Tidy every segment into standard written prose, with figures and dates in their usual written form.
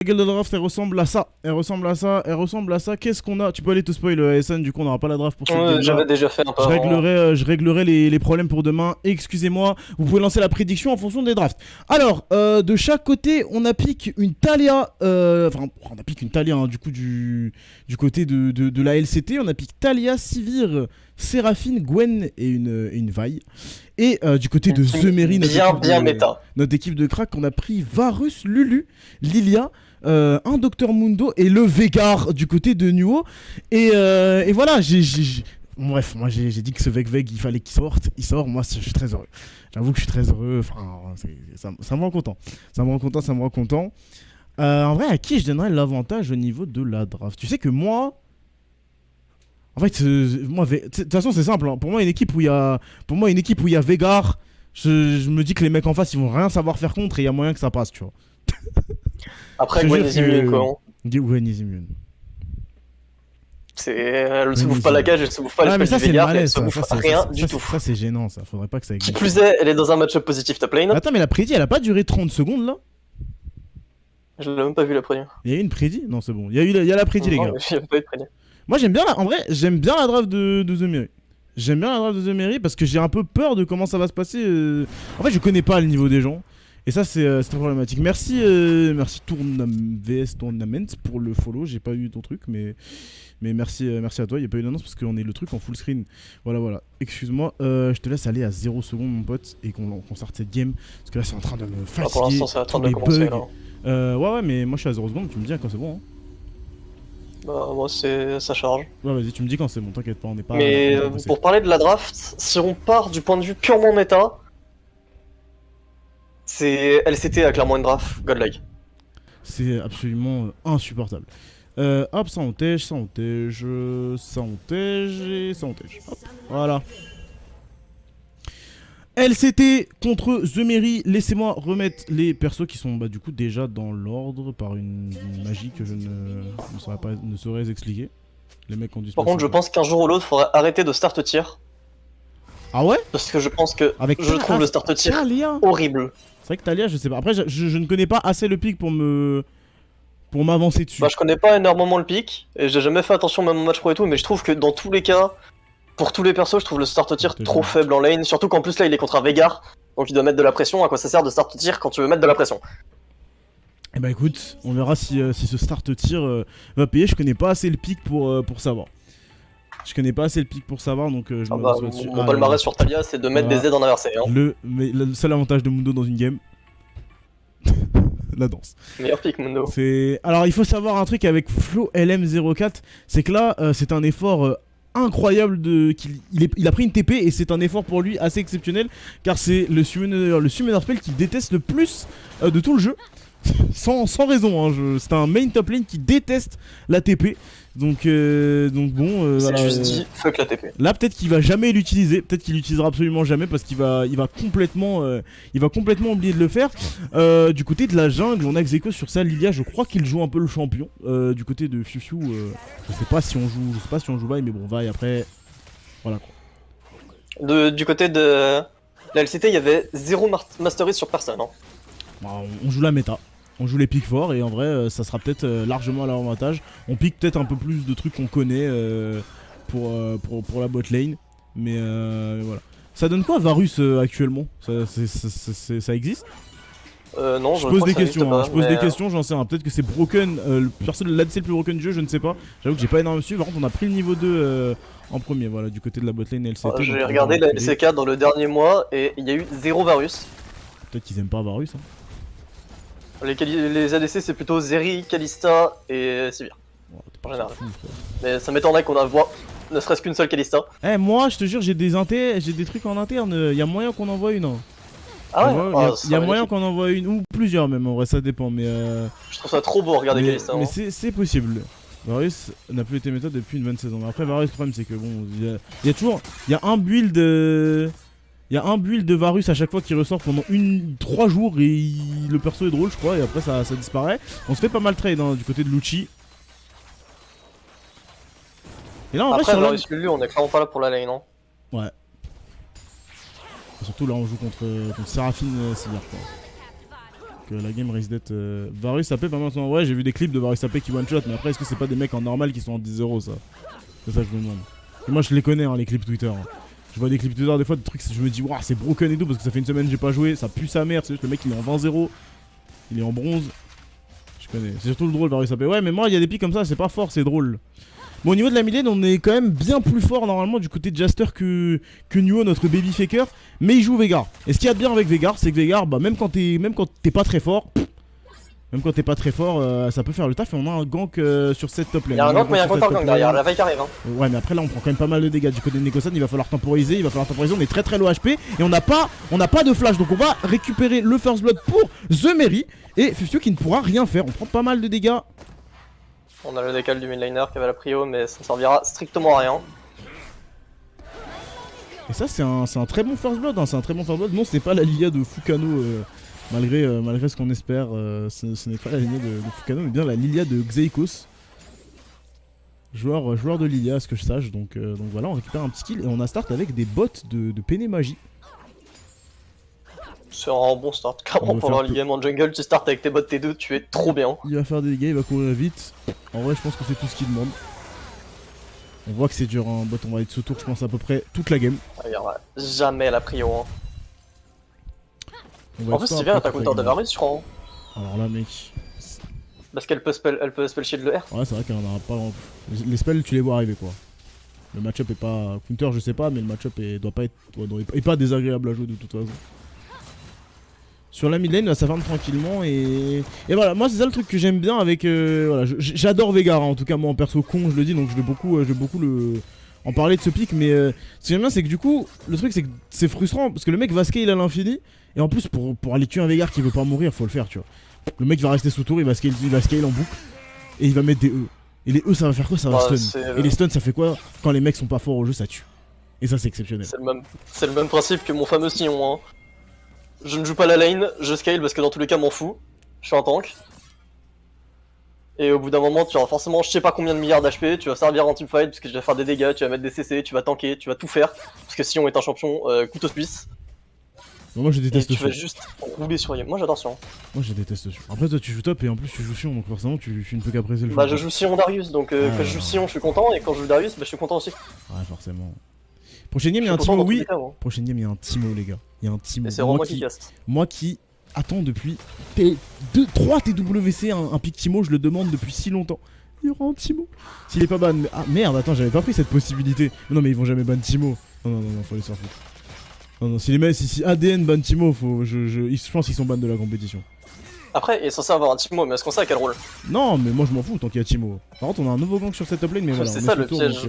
La gueule de la draft, elle ressemble à ça. Elle ressemble à ça. Elle ressemble à ça. Qu'est-ce qu'on a? Tu peux aller te spoil, SN, du coup, on n'aura pas la draft pour cette game-là. J'avais déjà fait un peu Je réglerai les problèmes pour demain. Excusez-moi. Vous pouvez lancer la prédiction en fonction des drafts. Alors, de chaque côté, on applique une Talia. Enfin, on applique une Talia, hein, du coup, du côté de la LCT. On applique Talia, Sivir, Séraphine, Gwen et une Vi. Et du côté de The Mary, notre équipe de crack, on a pris Varus, Lulu, Lilia, un Dr Mundo et le Vegar du côté de Nuo. Et voilà, bref, moi j'ai dit que ce Veg, il fallait qu'il sorte. Il sort, moi je suis très heureux. J'avoue que je suis très heureux. Enfin, ça me rend content. Ça me rend content. En vrai, à qui je donnerais l'avantage au niveau de la draft? Tu sais que moi. En fait, de toute façon, c'est simple. Hein. Pour moi, une équipe où il y a Vegar, je me dis que les mecs en face, ils vont rien savoir faire contre et il y a moyen que ça passe, tu vois. Après, Gwen est immune, quoi. Gwen est immune. Elle ne se bouffe pas la cage, elle se bouffe pas mais ça, du Vegar, elle se bouffe rien du tout. Ça, c'est gênant, ça. Faudrait pas que ça existe. Qui plus est, elle est dans un match-up positif top lane. Attends, mais la prédit, elle a pas duré 30 secondes, là? Je l'ai même pas vu la prédit. Il y a eu une prédit? Non, c'est bon. Il y a la prédit, les gars. Il y a pas eu de prédit. Moi, en vrai, j'aime bien la draft de The Mary. J'aime bien la draft de The Mary parce que j'ai un peu peur de comment ça va se passer. En fait, je connais pas le niveau des gens. Et ça, c'est très problématique. Merci VS Tournament pour le follow. J'ai pas eu ton truc, mais merci à toi. Il n'y a pas eu d'annonce parce qu'on est le truc en full screen. Voilà. Excuse-moi, je te laisse aller à 0 secondes, mon pote, et qu'on sorte cette game. Parce que là, c'est en train de me fatiguer. Pour l'instant, c'est en train de commencer, là. Ouais, mais moi, je suis à 0 secondes. Tu me dis quand c'est bon. Hein. Bah, moi, ça charge. Ouais, vas-y, tu me dis quand c'est bon, t'inquiète pas, on n'est pas. Mais pour parler de la draft, si on part du point de vue purement méta, LCT a clairement une draft godlike. C'est absolument insupportable. Hop, ça on tège. Hop, voilà. LCT contre The Mary. Laissez-moi remettre les persos qui sont du coup déjà dans l'ordre par une magie que je ne saurais expliquer. Les mecs ont dû. Par contre, je pense qu'un jour ou l'autre, il faudrait arrêter de start tir. Ah ouais? Parce que je pense que je trouve le start tir horrible. C'est vrai que Talia, je sais pas. Après, je ne connais pas assez le pic pour m'avancer dessus. Bah, je connais pas énormément le pic et j'ai jamais fait attention même en match pro et tout, mais je trouve que dans tous les cas, pour tous les persos, je trouve le start tir trop faible en lane. Surtout qu'en plus là, il est contre un Vegar, donc il doit mettre de la pression. À quoi ça sert de start tir quand tu veux mettre de la pression? Eh bah écoute, on verra si ce start tir va payer. Je connais pas assez le pic pour savoir. Donc je me lance dessus. Mon palmarès sur Talia, c'est de mettre des aides en inversé. Hein. Le seul avantage de Mundo dans une game. La danse. Meilleur pick, Mundo. Alors il faut savoir un truc avec Flo LM04, c'est que là c'est un effort incroyable il a pris une TP et c'est un effort pour lui assez exceptionnel car c'est le summoner spell qui déteste le plus de tout le jeu. sans raison, hein, c'est un main top lane qui déteste la TP. Donc bon, c'est juste dit fuck la TP. Là peut-être qu'il va jamais l'utiliser, peut-être qu'il l'utilisera absolument jamais parce qu'il va complètement oublier de le faire. Du côté de la jungle, on a Xeko sur ça. Lilia, je crois qu'il joue un peu le champion. Du côté de Fiu, je sais pas si on joue Vi, mais bon, Vi après, voilà quoi. Du côté de la LCT, il y avait 0 mastery sur personne. Hein. Bah, on joue la méta. On joue les pics forts et en vrai ça sera peut-être largement à leur avantage. On pique peut-être un peu plus de trucs qu'on connaît pour la bot lane. Mais voilà. Ça donne quoi Varus actuellement? Ça existe? Non, je pose des questions, j'en sais rien. Peut-être que c'est broken, l'ADC le plus broken du jeu, je ne sais pas. J'avoue que j'ai pas énormément suivi. Par contre on a pris le niveau 2 en premier, voilà, du côté de la bot lane LCT. J'ai regardé la LCK dans le dernier mois et il y a eu 0 Varus. Peut-être qu'ils aiment pas Varus. Hein. Les ADC c'est plutôt Zeri, Kalista et Sivir. En général. Mais ça m'étonnerait qu'on voit ne serait-ce qu'une seule Kalista. Eh moi je te jure j'ai des trucs en interne, y a moyen qu'on envoie une. Hein. Ah ouais, y a moyen qu'on envoie une ou plusieurs même en vrai, ça dépend mais je trouve ça trop beau regarder Kalista. Mais c'est possible. Varus n'a plus été méthode depuis une bonne saison. Après Varus le problème c'est que bon, il y a un build il y a un build de Varus à chaque fois qui ressort pendant 3 jours et le perso est drôle je crois et après ça disparaît. On se fait pas mal trade hein, du côté de Lucci. Et là en après vrai Varus Lulu on est clairement pas là pour la lane non. Ouais. Et surtout là on joue contre Séraphine Sivir quoi. la game risque d'être Varus AP pas maintenant. Ouais, j'ai vu des clips de Varus AP qui one shot, mais après est-ce que c'est pas des mecs en normal qui sont en 10-0 ça? C'est ça que je me demande. Et moi je les connais hein, les clips Twitter. Hein. Je vois des clips Twitter des fois, des trucs, je me dis waouh c'est broken et tout parce que ça fait une semaine que j'ai pas joué, ça pue sa mère, c'est juste le mec il est en 20-0, il est en bronze. Je connais, c'est surtout le drôle Varus AP. Ouais mais moi il y a des pics comme ça, c'est pas fort, c'est drôle. Bon au niveau de la mid-lane on est quand même bien plus fort normalement du côté de Jaster que Nuo, notre baby faker. Mais il joue Veigar. Et ce qu'il y a de bien avec Veigar, c'est que Veigar, bah, même quand t'es pas très fort, ça peut faire le taf et on a un gank sur cette top lane. Il y a un gank mais il y a un counter-gank derrière, la vaille qui arrive. Hein. Ouais mais après là on prend quand même pas mal de dégâts du côté de Nekosan, il va falloir temporiser, on est très low HP et on n'a pas de flash. Donc on va récupérer le first blood pour The Mary et Fufio qui ne pourra rien faire, on prend pas mal de dégâts. On a le décal du midlaner qui avait la prio mais ça ne servira strictement à rien. Et ça c'est un très bon first blood, hein. C'est un très bon first blood. Non c'est pas la Lilia de Fukano malgré ce qu'on espère, ce n'est pas la Lilia de Fukano mais bien la Lilia de Xeikos. Joueur de Lilia à ce que je sache, donc voilà on récupère un petit kill et on a start avec des bots de Pene Magie. C'est un bon start, clairement pendant le game en jungle, tu starts avec tes bots T2, tu es trop bien. Il va faire des dégâts, il va courir vite. En vrai je pense que c'est tout ce qu'il demande. On voit que c'est dur, hein. Bot on va être sous tour je pense à peu près toute la game. Il y aura jamais la prio. Hein. En plus c'est bien t'as counter de Varus je crois. Hein. Alors là mec. Parce qu'elle peut spell shield le R. Ouais c'est vrai qu'elle en a pas. Les spells tu les vois arriver quoi. Le match-up est pas. Counter je sais pas mais le match-up est pas désagréable à jouer de toute façon. Sur la mid lane, ça farm tranquillement et voilà, moi c'est ça le truc que j'aime bien avec voilà, j'adore Veigar hein, en tout cas moi en perso con je le dis donc je vais beaucoup en parler de ce pic mais ce que j'aime bien c'est que du coup le truc c'est que c'est frustrant parce que le mec va scale à l'infini et en plus pour aller tuer un Veigar qui veut pas mourir faut le faire tu vois. Le mec va rester sous tour, il va scale en boucle et il va mettre des E. Et les E ça va faire quoi? Ça va stun. Et les stuns ça fait quoi? Quand les mecs sont pas forts au jeu ça tue. Et ça c'est exceptionnel. C'est le même principe que mon fameux Sion hein. Je ne joue pas la lane, je scale parce que dans tous les cas m'en fous. Je suis un tank. Et au bout d'un moment tu auras forcément je sais pas combien de milliards d'HP, tu vas servir en teamfight parce que tu vas faire des dégâts, tu vas mettre des CC, tu vas tanker, tu vas tout faire. Parce que Sion est un champion couteau suisse. Moi je déteste tu vas juste rouler sur Sion. Moi j'adore Sion. Moi je déteste Sion. Après toi tu joues top et en plus tu joues Sion donc forcément tu ne peux qu'apprécier le jeu. Bah je joue Sion Darius donc quand je joue Sion je suis content et quand je joue Darius bah je suis content aussi. Ouais forcément. Prochaine game il y a un Timo oui. Prochaine game il y a un Timo les gars. Il y a un Timo. Et c'est vraiment moi qui caste. Moi qui attends depuis 3 TWC un pic Timo, je le demande depuis si longtemps. Il y aura un Timo. S'il est pas ban. Ah merde attends j'avais pas pris cette possibilité. Non mais ils vont jamais ban Timo. Non faut les faire foutre. Non si les mecs si ADN ban Timo je pense qu'ils sont ban de la compétition. Après il est censé avoir un Timo mais est-ce qu'on sait à quel rôle? Non mais moi je m'en fous tant qu'il y a Timo. Par contre on a un nouveau gank sur cette top lane mais voilà. C'est ça le piège.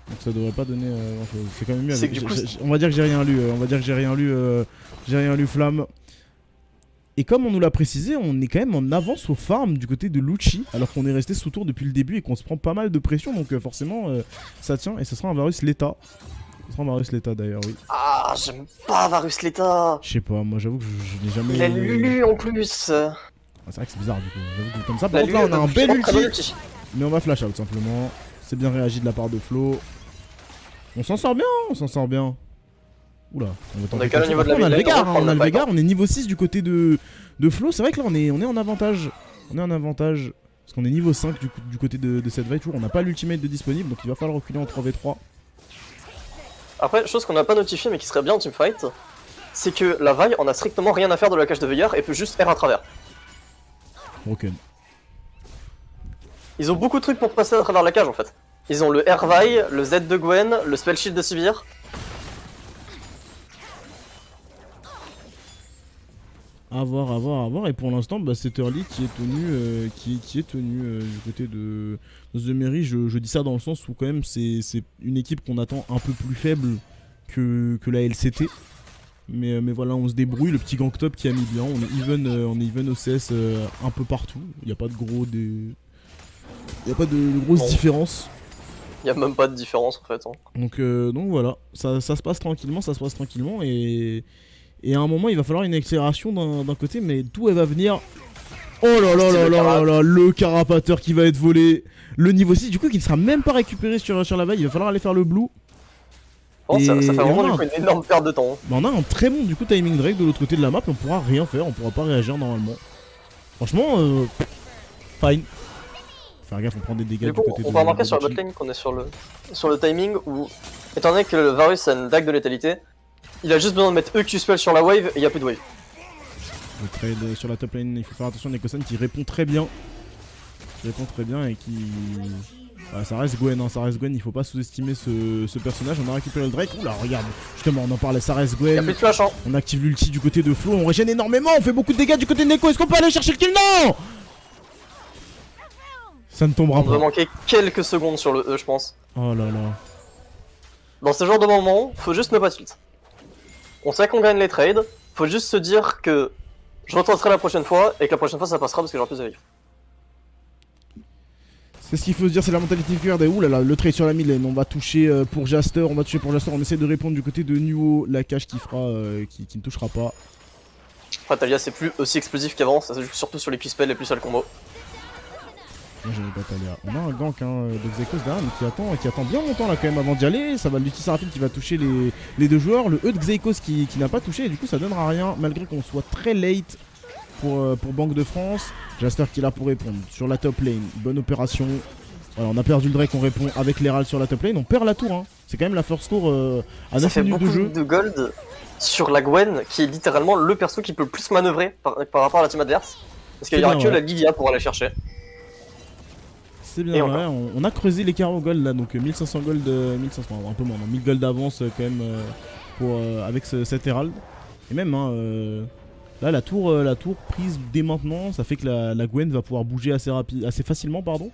Donc ça devrait pas donner grand-chose. C'est quand même mieux avec... Du coup, on va dire que j'ai rien lu. J'ai rien lu Flamme. Et comme on nous l'a précisé, on est quand même en avance au farm du côté de Lucci. Alors qu'on est resté sous tour depuis le début et qu'on se prend pas mal de pression. Donc forcément ça tient. Et ce sera un Varus Leta. Ce sera un Varus Leta d'ailleurs oui. Ah j'aime pas Varus Leta. Je sais pas, moi j'avoue que je n'ai jamais... Il a Lulu en plus. Ah, c'est vrai que c'est bizarre du coup. J'avoue que comme ça par contre là on a un bel ulti. Mais on va flash out simplement. C'est bien réagi de la part de Flo. On s'en sort bien, Oula, on est quand même au niveau de la on a le Veigar, on est niveau 6 du côté de Flo. C'est vrai que là on est en avantage. Parce qu'on est niveau 5 du côté de cette vaille. Toujours on n'a pas l'ultimate de disponible donc il va falloir reculer en 3v3. Après, chose qu'on n'a pas notifié mais qui serait bien en teamfight, c'est que la vaille on a strictement rien à faire de la cage de Veigar et peut juste R à travers. Broken. Ils ont beaucoup de trucs pour passer à travers la cage en fait. Ils ont le R-Vaille, le Z de Gwen, le Spell Shield de Sivir. À voir. Et pour l'instant, bah, c'est Early qui est tenu du côté de The Mary. Je dis ça dans le sens où quand même c'est une équipe qu'on attend un peu plus faible que la LCT. Mais voilà, on se débrouille. Le petit gank top qui a mis bien. On est even au CS un peu partout. Il n'y a pas de grosses différences. Il n'y a même pas de différence en fait. Hein. Donc voilà, ça se passe tranquillement, et à un moment il va falloir une accélération d'un côté, mais d'où elle va venir? Oh là là, le carapateur qui va être volé, le niveau 6 du coup qui ne sera même pas récupéré sur la vague, il va falloir aller faire le blue. Oh, ça fait vraiment on a du coup une énorme perte de temps. bah, on a un très bon du coup timing Drake de l'autre côté de la map et on pourra rien faire, on pourra pas réagir normalement. Franchement, fine. Faire gaffe, on prend des dégâts Du coup, côté on de peut remarquer de sur la Lucci. botlane qu'on est sur le timing où, étant donné que le Varus a une dague de létalité, il a juste besoin de mettre EQ spell sur la wave et il y a plus de wave. Le trade sur la top lane, il faut faire attention à Nekosan qui répond très bien. Qui répond très bien et qui... Ouais, ça reste Gwen, hein, ça reste Gwen, il faut pas sous-estimer ce personnage. On a récupéré le Drake, oula regarde, justement on en parlait, ça reste Il y a Gwen. plus de flash, hein. On active l'ulti du côté de Flo, on régène énormément, on fait beaucoup de dégâts du côté de Neko. Est-ce qu'on peut aller chercher le kill? Non, ça ne tombera On devrait pas. manquer quelques secondes sur le E, je pense. Oh là là. Dans ce genre de moment, faut juste ne pas tilt. On sait qu'on gagne les trades, faut juste se dire que je retenterai la prochaine fois et que la prochaine fois ça passera parce que j'aurai plus de vie. C'est ce qu'il faut se dire, c'est la mentalité QRD. Ouh là là, le trade sur la mid lane, on va toucher pour Jaster, on essaie de répondre du côté de Nuo, la cache qui fera, qui ne touchera pas. Après Talia c'est plus aussi explosif qu'avant, ça se joue surtout sur les Q-spells et plus sur le combo. Moi j'avais pas Talia. On a un gank hein, de Xekos derrière mais qui attend bien longtemps là quand même avant d'y aller. Ça va l'utiliser rapide qui va toucher les deux joueurs. Le E de Xekos qui n'a pas touché et du coup ça donnera rien malgré qu'on soit très late pour Banque de France. Jaster qui est là pour répondre sur la top lane. Bonne opération. Voilà, on a perdu le Drake, on répond avec l'Herald sur la top lane. On perd la tour, hein. C'est quand même la first tour à 9 Ça fait minutes beaucoup de jeu. de gold sur la Gwen qui est littéralement le perso qui peut le plus manœuvrer par rapport à la team adverse. Parce qu'il y aura bien, que ouais. la Livia pour aller chercher. C'est bien, Et ouais. On a creusé l'écart au gold là, donc 1500 gold, 1500, un peu moins, non, 1000 gold d'avance quand même avec cet Herald. Et même, hein, là la tour prise dès maintenant, ça fait que la Gwen va pouvoir bouger assez facilement, pardon.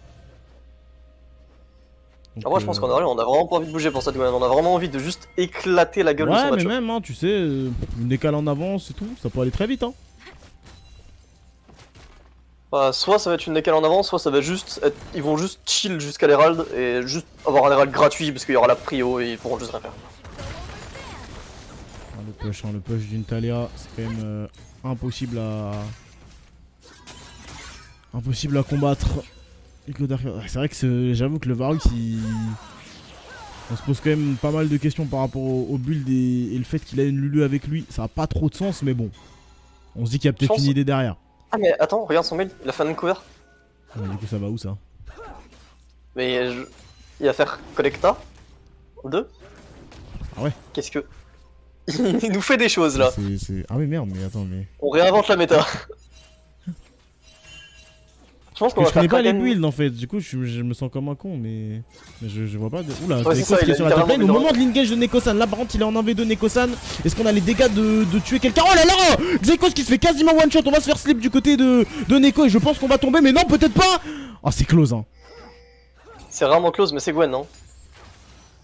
Donc, Alors moi je pense qu'on a vraiment pas envie de bouger pour cette Gwen, on a vraiment envie de juste éclater la gueule de son ouais, mais match. même, hein, tu sais, une décale en avance et tout, ça peut aller très vite, hein. Soit ça va être une décale en avant, soit ça va juste être... Ils vont juste chill jusqu'à l'Herald et juste avoir un Herald gratuit parce qu'il y aura la prio et ils pourront juste rien faire. Ah, le push d'une Talia, c'est quand même impossible à combattre. C'est vrai que j'avoue que le Varus, on se pose quand même pas mal de questions par rapport au build et le fait qu'il a une Lulu avec lui. Ça a pas trop de sens, mais bon. On se dit qu'il y a peut-être une idée derrière. Ah mais attends, regarde son mail, il a fait un cover. Ouais, du coup, ça va où ça? Mais il va faire Collecta 2. Ah ouais. Qu'est-ce que... Il nous fait des choses là. Ah oui, merde, mais attends, mais... On réinvente la méta. Je pense qu'on va Je connais faire pas les Kraken. builds en fait, du coup je me sens comme un con, mais je vois pas de... Oula, Ouais, c'est Nekos ça, qui il est a sur la top lane, au littéralement moment de l'engage de Nekosan, là par contre il est en 1v2 Nekosan, est-ce qu'on a les dégâts de tuer quelqu'un? Oh là là, Xekos qui se fait quasiment one shot, on va se faire slip du côté de Neko et je pense qu'on va tomber, mais non peut-être pas. Oh c'est close hein. C'est rarement close mais c'est Gwen non.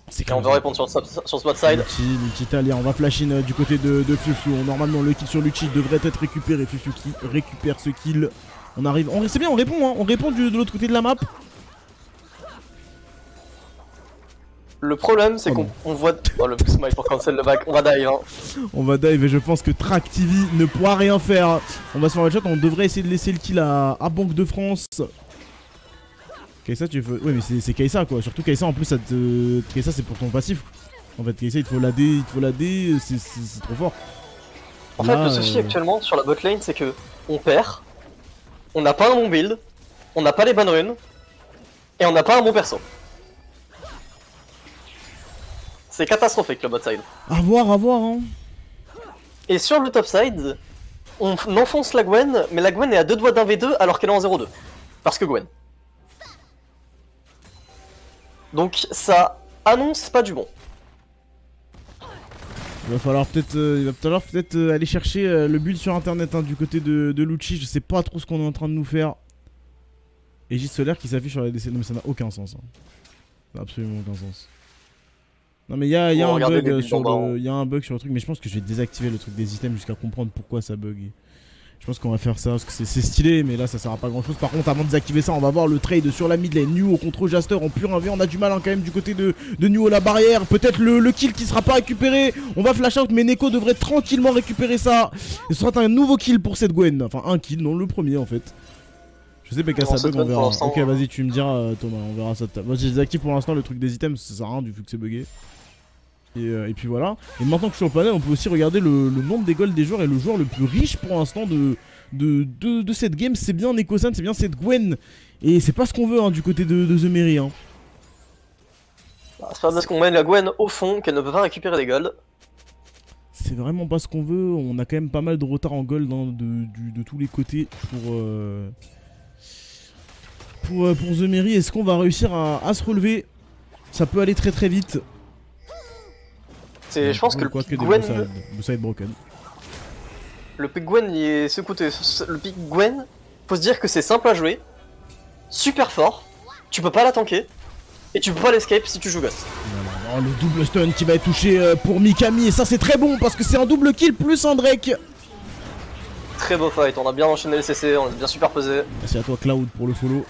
C'est Et on va répondre sur ce bot side. L'ulti italien, on va flash in du côté de Fufu. Normalement le kill sur Lucci devrait être récupéré. Fufu qui récupère ce kill. On arrive, c'est bien, on répond hein. On répond de l'autre côté de la map. Le problème c'est qu'on voit... Oh le smile pour cancel le back, on va dive hein. On va dive et je pense que Track TV ne pourra rien faire. On va se faire un shot, on devrait essayer de laisser le kill à Banque de France. Kaisa tu veux... Oui mais c'est Kaisa quoi, surtout Kaisa en plus ça te... Kaisa c'est pour ton passif. En fait Kaisa il te faut l'AD, c'est trop fort. En fait le souci actuellement sur la bot lane c'est que on perd, on n'a pas un bon build, on n'a pas les bonnes runes, et on n'a pas un bon perso. C'est catastrophique le bot side. À voir hein. Et sur le top side, on enfonce la Gwen, mais la Gwen est à 2 doigts d'un V2 alors qu'elle est en 0-2. Parce que Gwen. Donc ça annonce pas du bon. Il va falloir peut-être aller chercher le build sur internet hein, du côté de Lucci. Je sais pas trop ce qu'on est en train de nous faire. Aegis Solaire qui s'affiche sur la DC. Non mais ça n'a aucun sens. Hein. Ça n'a absolument aucun sens. Non mais il y a un bug sur le truc, mais je pense que je vais désactiver le truc des items jusqu'à comprendre pourquoi ça bug. Je pense qu'on va faire ça parce que c'est stylé, mais là ça sert à pas grand chose. Par contre, avant de désactiver ça, on va voir le trade sur la mid lane. Nuo contre Jaster en pur 1v. On a du mal hein, quand même du côté de Nuo la barrière. Peut-être le kill qui sera pas récupéré. On va flash out, mais Neko devrait tranquillement récupérer ça. Et ce sera un nouveau kill pour cette Gwen. Enfin, un kill, non, le premier en fait. Je sais PK ça bug, on verra. Ok, vas-y, tu me diras Thomas, on verra ça. Moi, je désactive pour l'instant le truc des items, ça sert à rien du vu que c'est bugué. Et puis voilà. Et maintenant que je suis sur le panel, on peut aussi regarder le nombre des golds des joueurs. Et le joueur le plus riche pour l'instant de cette game, c'est bien Nekosan, c'est bien cette Gwen. Et c'est pas ce qu'on veut hein, du côté de The Mary. Hein. C'est pas parce qu'on mène la Gwen au fond qu'elle ne peut pas récupérer des golds. C'est vraiment pas ce qu'on veut. On a quand même pas mal de retard en gold hein, de tous les côtés pour The Mary. Est-ce qu'on va réussir à se relever? Ça peut aller très très vite. Je pense que le pick Gwen. Ça va être broken. Le pick Gwen, il est secouté. Le pick Gwen, faut se dire que c'est simple à jouer, super fort, tu peux pas la tanker, et tu peux pas l'escape si tu joues Ghost. Oh, le double stun qui va être touché pour Mikami, et ça c'est très bon parce que c'est un double kill plus un Drake. Très beau fight, on a bien enchaîné les CC, on est bien superposé. Merci à toi Cloud pour le follow.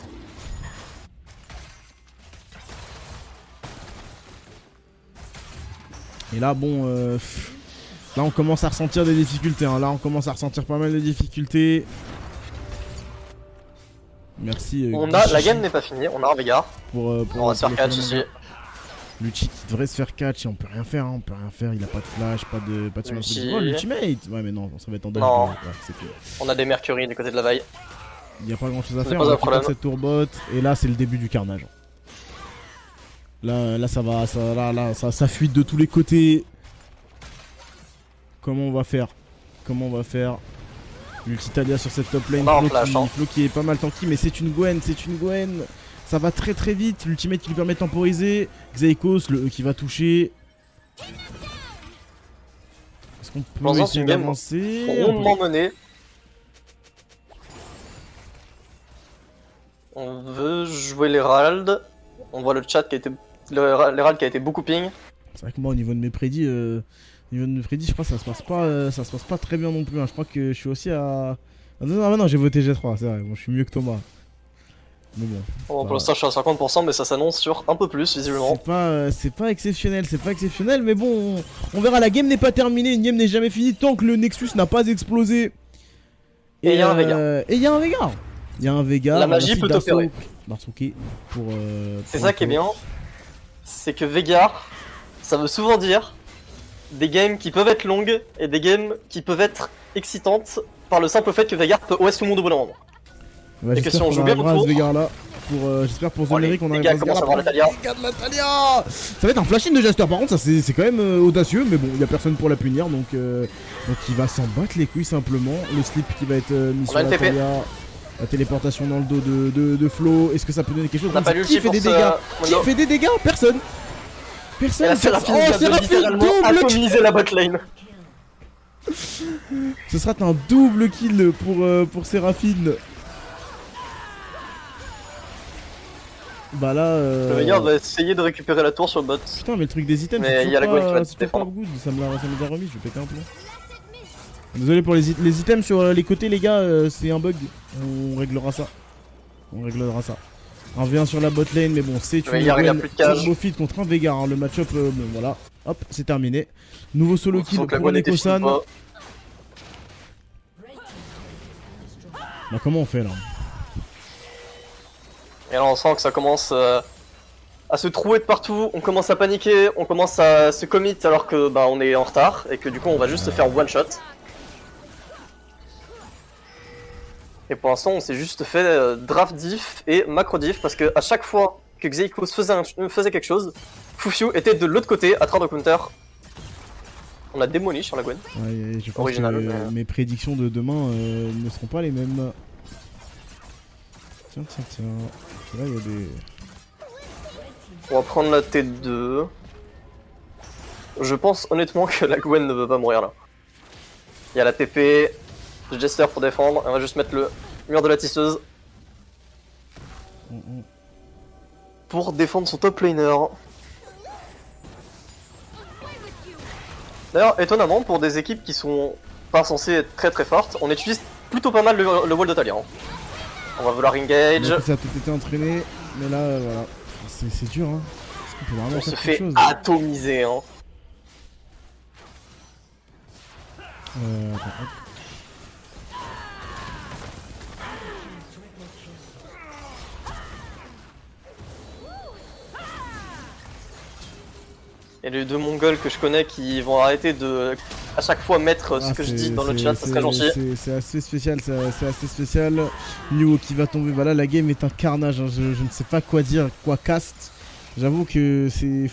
Et là bon, là on commence à ressentir des difficultés, hein. Là on commence à ressentir pas mal de difficultés. Merci. La game n'est pas finie, on a un Veigar. On va se faire catch ici. Luchi qui devrait se faire catch et on peut rien faire, hein. On peut rien faire, il a pas de flash, pas de Luchi. Oh l'ultimate. Ouais mais non, ça va être en danger. Non. Ouais, c'est clair. On a des Mercury du côté de la vaille. Il n'y a pas grand chose à faire, on récupère cette tourbot et là c'est le début du carnage. Là ça fuite de tous les côtés. Comment on va faire? L'Ultitalia sur cette top lane, Flo qui est pas mal tanky, mais c'est une Gwen, ça va très très vite, l'ultimate qui lui permet de temporiser, Xaikos, le E qui va toucher. Est-ce qu'on peut essayer d'avancer? Rondement mené. On veut jouer l'Herald, on voit le chat qui a été... l'Herald qui a été beaucoup ping. C'est vrai que moi au niveau de mes prédits, je crois que ça se passe pas très bien non plus. Hein. Je crois que je suis aussi à... Ah non, j'ai voté G3, c'est vrai. Bon, je suis mieux que Thomas. Mais bon. Pour l'instant, je suis à 50%, mais ça s'annonce sur un peu plus, visiblement. C'est pas exceptionnel, mais bon, on verra. La game n'est pas terminée, une game n'est jamais finie tant que le Nexus n'a pas explosé. Et il y a un Veigar. Il y a un Veigar. La magie peut opérer. Marsuki pour. C'est ça qui est bien. C'est que Veigar, ça veut souvent dire des games qui peuvent être longues et des games qui peuvent être excitantes par le simple fait que Veigar peut OS tout le monde au bout d'un moment. Et que si on joue bien autour, Veigar là, j'espère pour The Mary qu'on arrive à commence à voir Natalia. Ça va être un flash-in de Jester, par contre ça c'est quand même audacieux, mais bon, il y a personne pour la punir, donc il va s'en battre les couilles simplement. Le slip qui va être mis sur Natalia. La téléportation dans le dos de Flo, est-ce que ça peut donner quelque chose? Qui fait des dégâts? Qui fait des dégâts? Personne. Personne. Seraphine a littéralement atomisé la botlane. Ce sera un double kill pour Seraphine. Bah là. Le Veigar va essayer de récupérer la tour sur le bot. Putain, mais le truc des items, mais il y a la Gwen qui va se défendre. Ça me l'a remis, je vais péter un plomb. Désolé pour les items sur les côtés, les gars, c'est un bug. On réglera ça. Un V1 sur la bot lane, mais bon, c'est une turbo feed contre un Veigar. Hein. Le match-up, bon voilà. Hop, c'est terminé. Nouveau solo kill pour Nekosan. Bah, comment on fait là? Et là, on sent que ça commence à se trouer de partout. On commence à paniquer, on commence à se commit alors que bah, on est en retard et que du coup, on va juste se faire one shot. Et pour l'instant, on s'est juste fait draft diff et macro diff parce que à chaque fois que Xaikos faisait quelque chose, Fufiu était de l'autre côté à train de counter. On a démoli sur la Gwen. Ouais, je pense que mes prédictions de demain ne seront pas les mêmes. Tiens. Là, il y a des... On va prendre la T2. Je pense honnêtement que la Gwen ne veut pas mourir là. Il y a la TP. Jester pour défendre, on va juste mettre le mur de la tisseuse pour défendre son top laner. D'ailleurs, étonnamment, pour des équipes qui sont pas censées être très très fortes, on utilise plutôt pas mal le wall de Talia. On va vouloir engage. Ça a tout été entraîné, mais là, voilà. C'est dur, hein. On se fait atomiser, hein. Attends, hop. Et les deux Mongols que je connais qui vont arrêter de à chaque fois mettre ce que je dis dans le chat, ça serait gentil. C'est assez spécial, c'est assez spécial. Nuo qui va tomber, voilà, la game est un carnage, hein. Je ne sais pas quoi dire, quoi cast. J'avoue que c'est...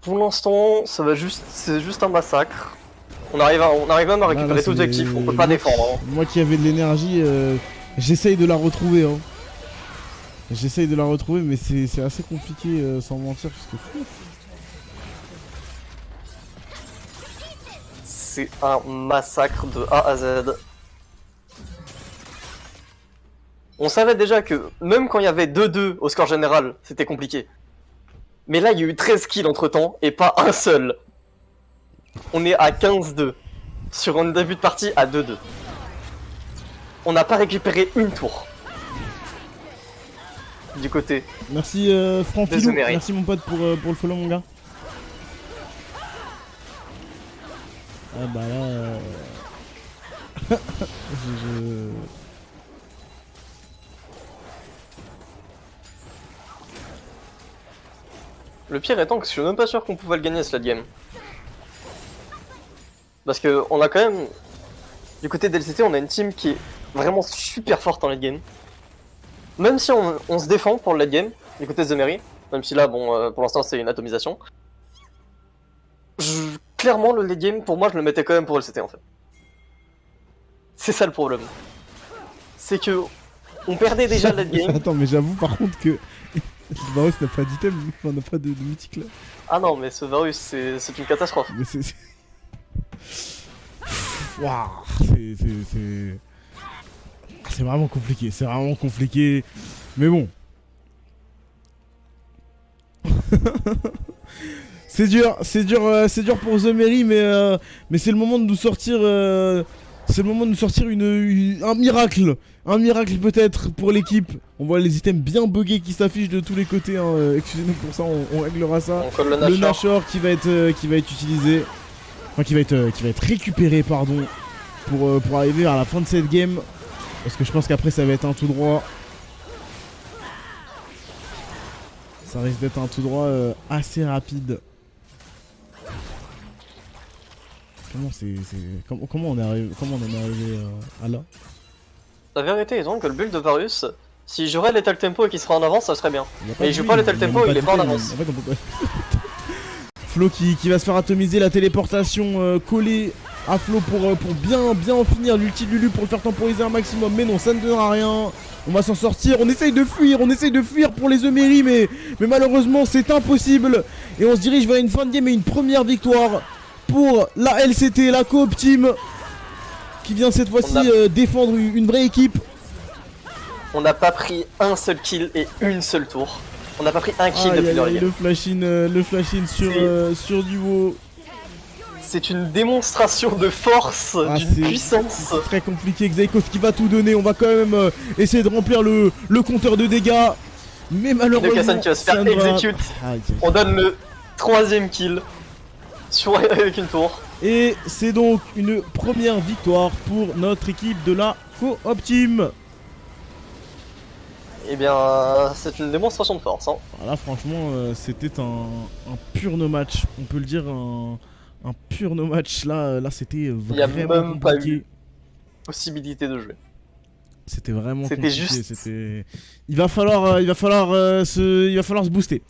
Pour l'instant, c'est juste un massacre. On arrive même à récupérer tout l'objectif, on peut pas défendre. Hein. Moi qui avais de l'énergie, j'essaye de la retrouver. Hein. J'essaye de la retrouver, mais c'est assez compliqué sans mentir. Parce que... C'est un massacre de A à Z. On savait déjà que même quand il y avait 2-2 au score général, c'était compliqué. Mais là, il y a eu 13 kills entre temps et pas un seul. On est à 15-2. Sur un début de partie à 2-2. On n'a pas récupéré une tour. Du côté. Merci Franfilou, merci mon pote pour le follow mon gars. Ah bah là... Le pire étant que je suis même pas sûr qu'on pouvait le gagner ce late game. Parce que on a quand même... Du côté de LCT, on a une team qui est vraiment super forte en late game. Même si on se défend pour le late game, du côté de The Mary, même si là, bon, pour l'instant c'est une atomisation. Clairement, le late game, pour moi, je le mettais quand même pour LCT en fait. C'est ça le problème. C'est que on perdait déjà le late game. Attends, mais j'avoue par contre que... Le Varus n'a pas d'item, on n'a pas de mythique là. Ah non, mais ce Varus, c'est une catastrophe. Mais c'est... Waouh, c'est vraiment compliqué, mais bon. c'est dur pour The Mary, mais c'est le moment de nous sortir, un miracle. Un miracle peut-être pour l'équipe. On voit les items bien buggés qui s'affichent de tous les côtés. Hein. Excusez-nous pour ça, on réglera ça. On colle le Nashor qui va être utilisé. Enfin, qui va être récupéré, pardon. Pour arriver à la fin de cette game. Parce que je pense qu'après ça va être un tout droit. Ça risque d'être un tout droit assez rapide. Comment on en est arrivé à là? La vérité étant que le build de Varus, si j'aurais l'étal tempo et qu'il sera en avance, ça serait bien. Mais il joue pas l'étal tempo, il est pas en avance. En fait, on peut pas... Flo qui va se faire atomiser, la téléportation collée à Flo pour bien en finir. L'ulti de Lulu pour le faire temporiser un maximum. Mais non, ça ne donnera rien. On va s'en sortir. On essaye de fuir pour les Emery, mais malheureusement c'est impossible. Et on se dirige vers une fin de game et une première victoire pour la LCT, la coop team, qui vient cette fois-ci défendre une vraie équipe. On n'a pas pris un seul kill et une seule tour. On n'a pas pris un kill depuis leur game. Le flash-in sur Duo. C'est une démonstration de force, d'une puissance. C'est très compliqué. Xaikos qui va tout donner. On va quand même essayer de remplir le compteur de dégâts. Mais malheureusement, Kassan qui va se faire execute. On donne le 3ème kill avec une tour. Et c'est donc une première victoire pour notre équipe de la coop team. Eh bien, c'est une démonstration de force. Hein. Voilà, franchement, c'était un pur no match. On peut le dire, un pur no match. Là c'était vraiment compliqué. Il n'y a même pas eu possibilité de jouer. C'était vraiment compliqué. C'était juste. Il va falloir se booster.